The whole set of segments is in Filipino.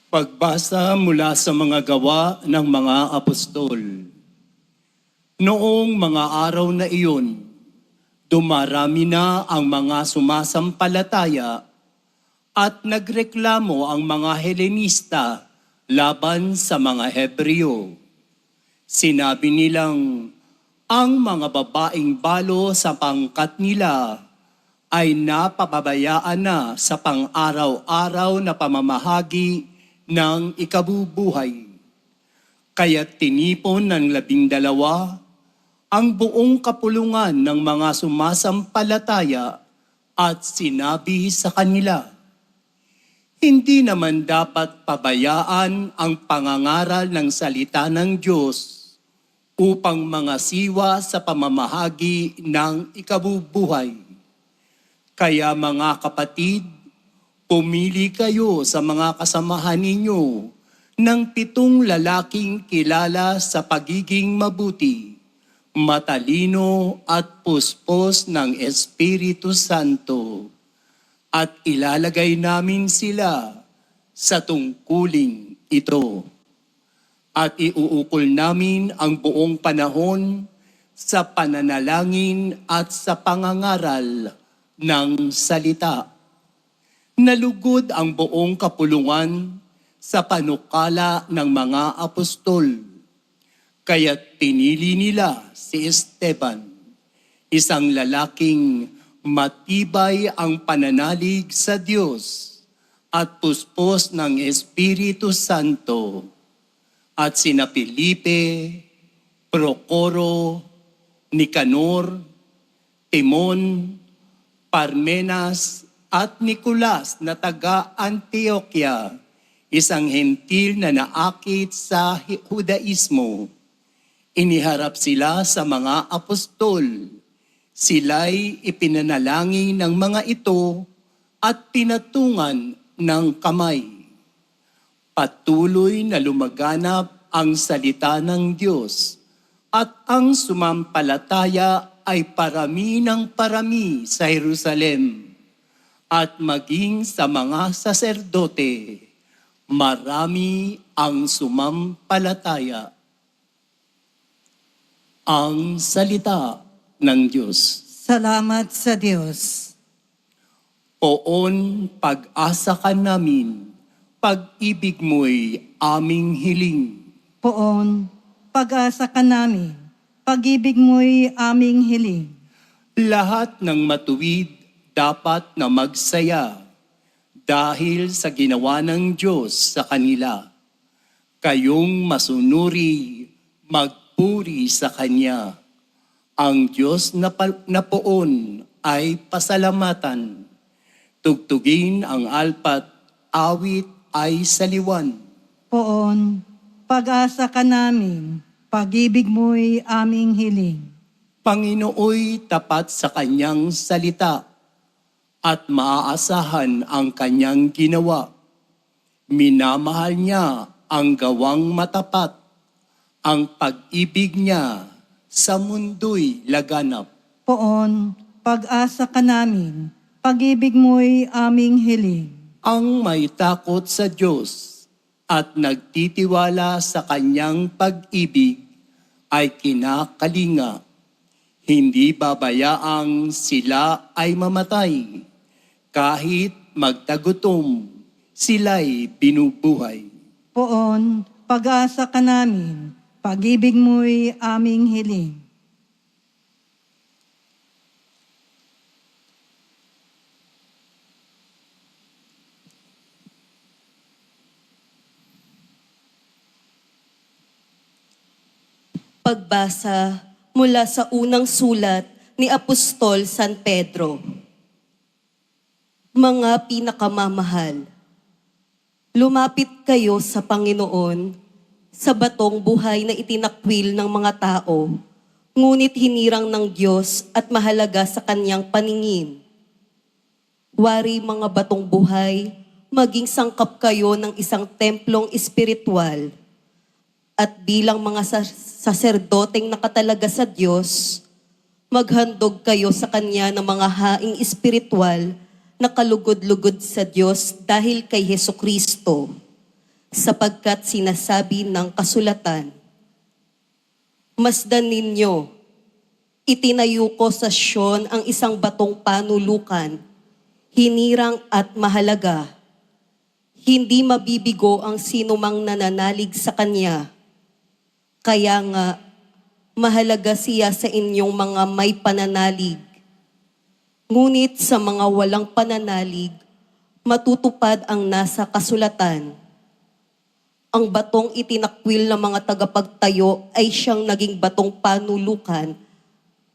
Pagbasa mula sa mga gawa ng mga apostol. Noong mga araw na iyon, dumarami na ang mga sumasampalataya at nagreklamo ang mga Helenista laban sa mga Hebreo. Sinabi nilang ang mga babaeng balo sa pangkat nila ay napapabayaan na sa pang-araw-araw na pamamahagi ng ikabubuhay. Kaya tinipon ng 12 ang buong kapulungan ng mga sumasampalataya at sinabi sa kanila, hindi naman dapat pabayaan ang pangangaral ng salita ng Diyos upang mangasiwa sa pamamahagi ng ikabubuhay. Kaya mga kapatid, pumili kayo sa mga kasamahan ninyo ng 7 lalaking kilala sa pagiging mabuti, matalino at puspos ng Espiritu Santo. At ilalagay namin sila sa tungkuling ito. At iuukol namin ang buong panahon sa pananalangin at sa pangangaral ng salita. Nalugod ang buong kapulungan sa panukala ng mga apostol. Kaya't pinili nila si Esteban, isang lalaking matibay ang pananalig sa Diyos at puspos ng Espiritu Santo, at sina Felipe, Procoro, Nicanor, Timon, Parmenas at Nicolas na taga Antioquia, isang hentil na naakit sa Judaismo. Iniharap sila sa mga apostol. Sila'y ipinanalangin ng mga ito at pinatungan ng kamay. Patuloy na lumaganap ang salita ng Diyos at ang sumampalataya ay parami ng parami sa Jerusalem at maging sa mga saserdote, marami ang sumampalataya. Ang salita ng Diyos. Salamat sa Diyos. Poon, pag-asa ka namin, pag-ibig mo'y aming hiling. Poon, pag-asa ka namin, pag-ibig mo'y aming hiling. Lahat ng matuwid dapat na magsaya dahil sa ginawa ng Diyos sa kanila. Kayong masunuri, magpuri sa Kanya. Ang Diyos na poon ay pasalamatan. Tugtugin ang alpat, awit ay saliwan. Poon, pag-asa ka namin, pag-ibig mo'y aming hiling. Panginooy tapat sa Kanyang salita at maaasahan ang Kanyang ginawa. Minamahal niya ang gawang matapat. Ang pag-ibig niya sa mundo'y laganap. Poon, pag-asa ka namin, pag-ibig mo'y aming hiling. Ang may takot sa Diyos at nagtitiwala sa Kanyang pag-ibig ay kinakalinga. Hindi babayaang sila ay mamatay. Kahit magtagutom, sila'y binubuhay. Poon, pag-asa ka namin, pag-ibig mo'y aming hiling. Pagbasa mula sa unang sulat ni Apostol San Pedro. Mga pinakamamahal, lumapit kayo sa Panginoon sa batong buhay na itinakwil ng mga tao, ngunit hinirang ng Diyos at mahalaga sa Kanyang paningin. Wari mga batong buhay, maging sangkap kayo ng isang templong espiritual, at bilang mga saserdoteng nakatalaga sa Diyos, maghandog kayo sa Kanya ng mga haing espiritual na kalugod-lugod sa Diyos dahil kay Hesukristo. sapagkat sinasabi ng kasulatan, masdan ninyo, itinayo ko sa Siyon ang isang batong panulukan, hinirang at mahalaga. Hindi mabibigo ang sinumang nananalig sa Kanya. Kaya nga, mahalaga siya sa inyong mga may pananalig. Ngunit sa mga walang pananalig, matutupad ang nasa kasulatan. Ang batong itinakwil ng mga tagapagtayo ay siyang naging batong panulukan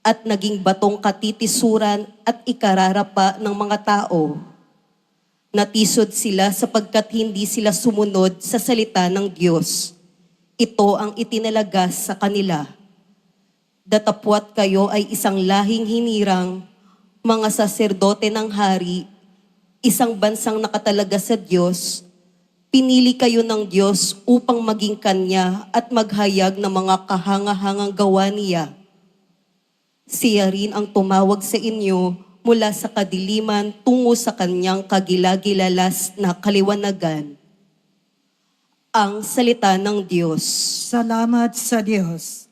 at naging batong katitisuran at ikararapa ng mga tao. Natisod sila sapagkat hindi sila sumunod sa salita ng Diyos. Ito ang itinalagas sa kanila. Datapwat kayo ay isang lahing hinirang, mga saserdote ng hari, isang bansang nakatalaga sa Diyos. Pinili kayo ng Diyos upang maging Kanya at maghayag ng mga kahangahangang gawa niya. Siya rin ang tumawag sa inyo mula sa kadiliman tungo sa Kanyang kagilagilalas na kaliwanagan. Ang salita ng Diyos. Salamat sa Diyos.